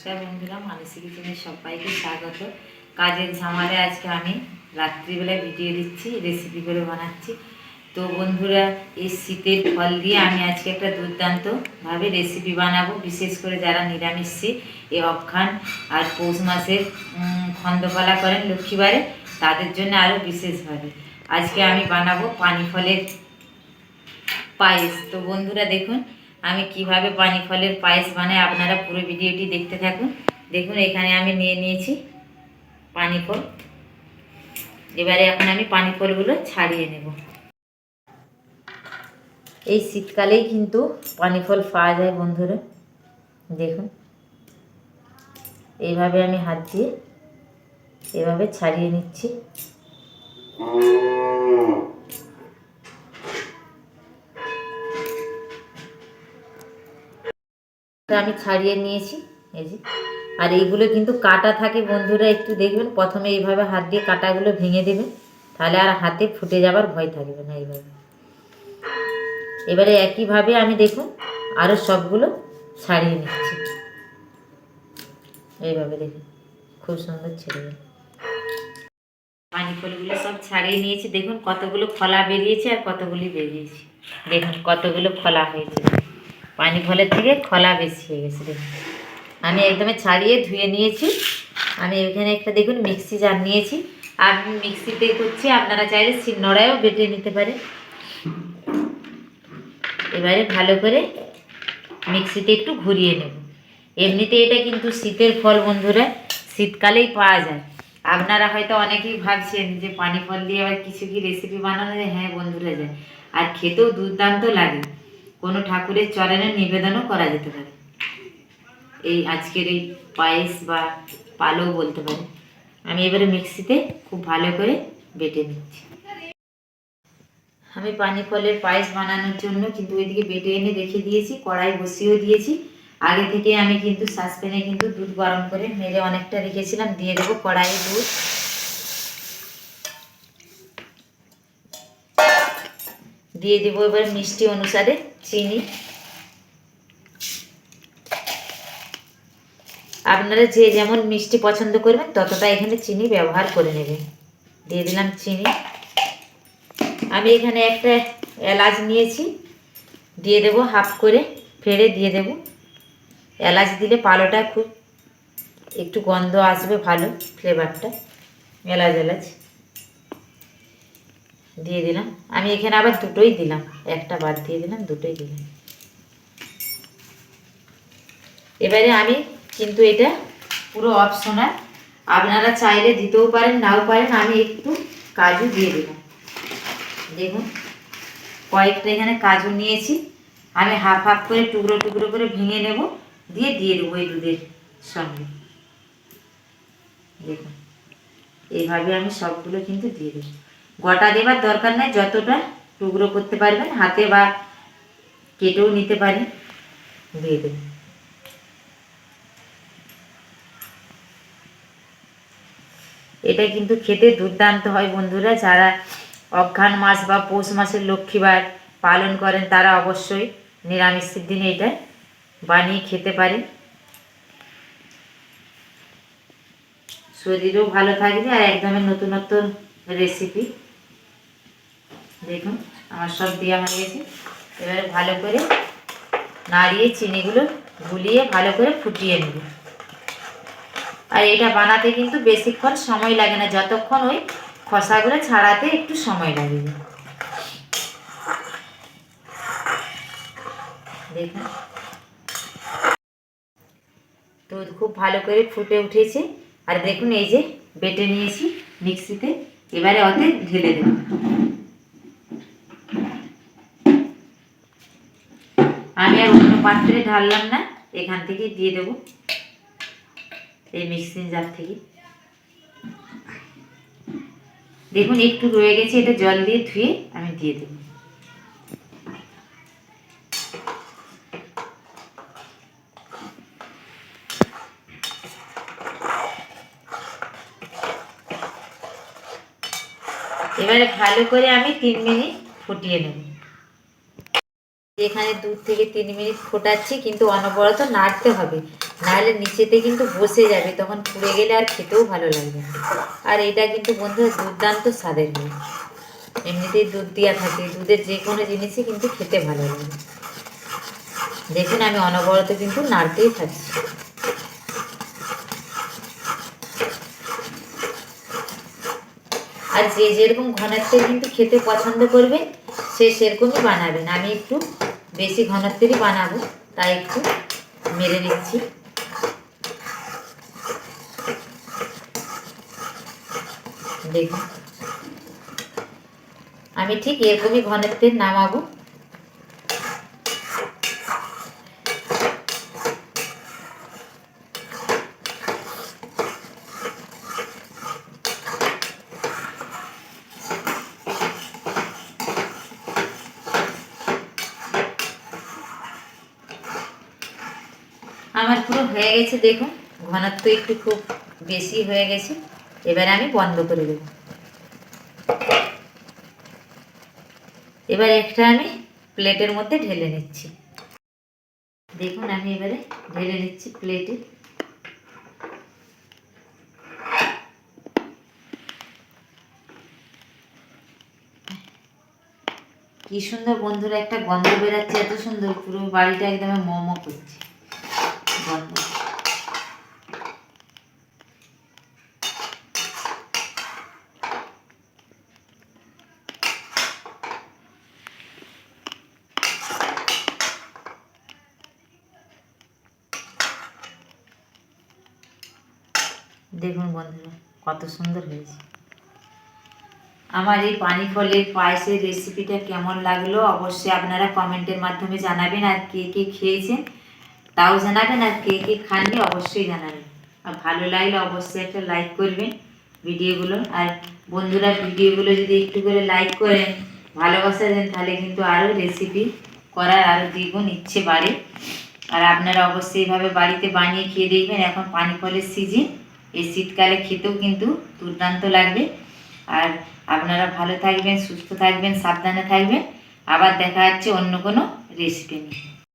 নমস্কার বন্ধুরা, মানসী কিচেনে সবাইকে স্বাগত। কাজের ঝামেলায় আজকে আমি রাত্রিবেলায় ভিডিও দিচ্ছি, রেসিপি করে বানাচ্ছি। তো বন্ধুরা, এই শীতের ফল দিয়ে আমি আজকে একটা দুর্দান্তভাবে রেসিপি বানাবো। বিশেষ করে যারা নিরামিষী, এই অক্ষান আর পৌষ মাসের খন্দপালা করেন লক্ষ্মীবারে, তাদের জন্য আরও বিশেষভাবে আজকে আমি বানাবো পানি ফলের পায়েস। তো বন্ধুরা দেখুন আমি কিভাবে পানি ফলের পায়েস বানাই, আপনারা পুরো ভিডিওটি দেখতে থাকুন। দেখুন এখানে আমি নিয়ে নিয়েছি পানি ফল। এবারে এখন আমি পানি ফলগুলো ছাড়িয়ে নেব। এই শীতকালেই কিন্তু পানি ফল পাওয়া যায় বন্ধুরা। দেখুন এইভাবে আমি হাত দিয়ে এভাবে ছাড়িয়ে নিচ্ছি। আমি ছাড়িয়ে নিয়েছি এই যে। আর এইগুলো কিন্তু কাটা থাকে বন্ধুরা, একটু দেখবেন। প্রথমে এইভাবে হাত দিয়ে কাটাগুলো ভেঙে দেবেন, তাহলে আর হাতে ফুটে যাবার ভয় থাকবে না। এইভাবে এবারে একইভাবে আমি দেখুন আরও সবগুলো ছাড়িয়ে নিচ্ছি। এইভাবে দেখুন খুব সুন্দর ছেড়ে গেল। পানি ফলগুলো সব ছাড়িয়ে নিয়েছি। দেখুন কতগুলো খোলা বেরিয়েছে আর কতগুলি বেরিয়েছে। দেখুন কতগুলো খোলা হয়েছে, পানি ফলের থেকে খোলা বেশি হয়ে গেছে। দেখুন আমি একদমই ছাড়িয়ে ধুয়ে নিয়েছি। আমি এখানে একটা দেখুন মিক্সি জার নিয়েছি। আমি মিক্সিতে করছি, আপনারা চাইলে শিলনোড়ায়ও বেটে নিতে পারেন। এবারে ভালো করে মিক্সিতে একটু ঘুরিয়ে নেব। এমনিতে এটা কিন্তু শীতের ফল বন্ধুরা, শীতকালেই পাওয়া যায়। আপনারা হয়তো অনেকেই ভাবছেন যে পানি ফল দিয়ে আবার কিছু কি রেসিপি বানানো যায়। হ্যাঁ বন্ধুরা যায়, আর খেতেও দুর্দান্ত লাগে। কোনো ঠাকুরের চরণে নিবেদনও করা যেতে পারে এই আজকের এই পায়েস বা পালও বলতে পারে। আমি এবারে মিক্সিতে খুব ভালো করে বেটে নিচ্ছি। আমি পানি ফলের পায়েস বানানোর জন্য কিন্তু ওইদিকে বেটে এনে রেখে দিয়েছি, কড়াই বসিয়েও দিয়েছি। আগে থেকে আমি কিন্তু সসপ্যানে কিন্তু দুধ গরম করে মেরে অনেকটা রেখেছিলাম। দিয়ে দেবো কড়াইয়ে দুধ। দিয়ে দেবো এবার মিষ্টি অনুসারে চিনি। আপনারা যে যেমন মিষ্টি পছন্দ করবেন ততটা এখানে চিনি ব্যবহার করে নেবেন। দিয়ে দিলাম চিনি। আমি এখানে একটা এলাচ নিয়েছি, দিয়ে দেবো হাফ করে ফেড়ে দিয়ে দেবো। এলাচ দিলে পালোটা খুব একটু গন্ধ আসবে, ভালো ফ্লেভারটা। এলাচ দিয়ে দিলাম। আমি এখানে আবার দুটোই দিলাম, একটা বাদ দিয়ে দিলাম, দুটোই দিলাম। এবারে আমি কিন্তু এটা পুরো অপশনাল, আপনারা চাইলে দিতেও পারেন নাও পারেন। আমি একটু কাজু দিয়ে দিলাম। দেখুন কয়েকটা এখানে কাজু নিয়েছি, আমি হাফ হাফ করে টুকরো টুকরো করে ভেঙে নেব, দিয়ে দেবো এই দুধের সঙ্গে। দেখুন এইভাবে আমি সবগুলো কিন্তু দিয়ে দেবো। গোটা দেবার দরকার নেই, যতটা টুকরো করতে পারবেন হাতে বা কেটেও নিতে পারেন, দিয়ে দেবেন। এটা কিন্তু খেতে দুর্দান্ত হয় বন্ধুরা। যারা অঘ্রাণ মাস বা পৌষ মাসের লক্ষ্মীবার পালন করেন তারা অবশ্যই নিরামিষের দিনে এটা বানিয়ে খেতে পারেন। শরীরও ভালো থাকবে আর একদমই নতুনত্ব রেসিপি। দেখুন আমার সব দেওয়া হয়ে গেছে। এবারে ভালো করে নাড়িয়ে চিনিগুলো গুলিয়ে ভালো করে ফুটিয়ে নেব। আর এটা বানাতে কিন্তু বেশিক্ষণ সময় লাগে না, যতক্ষণ ওই খোসাগুলো ছাড়াতে একটু সময় লাগে। দেখুন তো খুব ভালো করে ফুটে উঠেছে। আর দেখুন এই যে বেটে নিয়েছি মিক্সিতে, এবারে ওতে ঢেলে দেব। আমি আর অন্য পাত্রে ঢাললাম না, এখান থেকে দিয়ে দেব এই মিক্সিং জার থেকে। দেখুন একটু রয়ে গেছে, এটা জল দিয়ে ধুয়ে আমি দিয়ে দেব। এবারে ভালো করে আমি 3 মিনিট ফুটিয়ে নেব। এখানে 2 থেকে 3 মিনিট ফোটাচ্ছি, কিন্তু অনবরত নাড়তে হবে, নাহলে নিচেতে কিন্তু বসে যাবে, তখন পুড়ে গেলে আর খেতেও ভালো লাগবে না। আর এটা কিন্তু বন্ধুরা দুর্দান্ত স্বাদের হয়, এমনিতেই দুধ দেওয়া থাকে, দুধের যে কোনো জিনিসই কিন্তু খেতে ভালো লাগে। দেখুন আমি অনবরত কিন্তু নাড়তেই থাকছি। আর যে যেরকম ঘনত্বের কিন্তু খেতে পছন্দ করবে সে সেরকমই বানাবেন। আমি একটু বেশি ঘনত্বেরই বানাবো, তাই একটু মেরে নিচ্ছি। দেখুন আমি ঠিক এরকমই ঘনত্বের নামাবো। আমার পুরো হয়ে গেছে, দেখুন ঘনত্ব একটু খুব বেশি হয়ে গেছে। এবারে আমি বন্ধ করে দেব। এবার একটা আমি প্লেটের মধ্যে ঢেলে নিচ্ছি। দেখুন আমি এবারে ঢেলে নিচ্ছি প্লেটে। কি সুন্দর বন্ধুরা একটা গন্ধ বেরাচ্ছে, এত সুন্দর, পুরো বাড়িটা একদম মোমো করছে গন্ধ। দেখুন বন্ধুরা কত সুন্দর হয়েছে। আমার এই পানি ফলের পায়েসের রেসিপিটা কেমন লাগলো অবশ্যই আপনারা কমেন্টের মাধ্যমে জানাবেন। আর কে কে খেয়েছেন তাও জানাবেন, আর কে কে খাননি অবশ্যই জানাবেন। আর ভালো লাগলে অবশ্যই একটা লাইক করবেন ভিডিওগুলো। আর বন্ধুরা ভিডিওগুলো যদি একটু করে লাইক করেন, ভালোবাসা দেন, তাহলে কিন্তু আরও রেসিপি করার আরও দ্বিগুণ ইচ্ছে বাড়ে। আর আপনারা অবশ্যই এইভাবে বাড়িতে বানিয়ে খেয়ে দেখবেন। এখন পানি ফলের সিজন, এই শীতকালে খেতেও কিন্তু দুর্দান্ত লাগবে। আর আপনারা ভালো থাকবেন, সুস্থ থাকবেন, সাবধানে থাকবেন। আবার দেখা যাচ্ছে অন্য কোনো রেসিপি নিয়ে।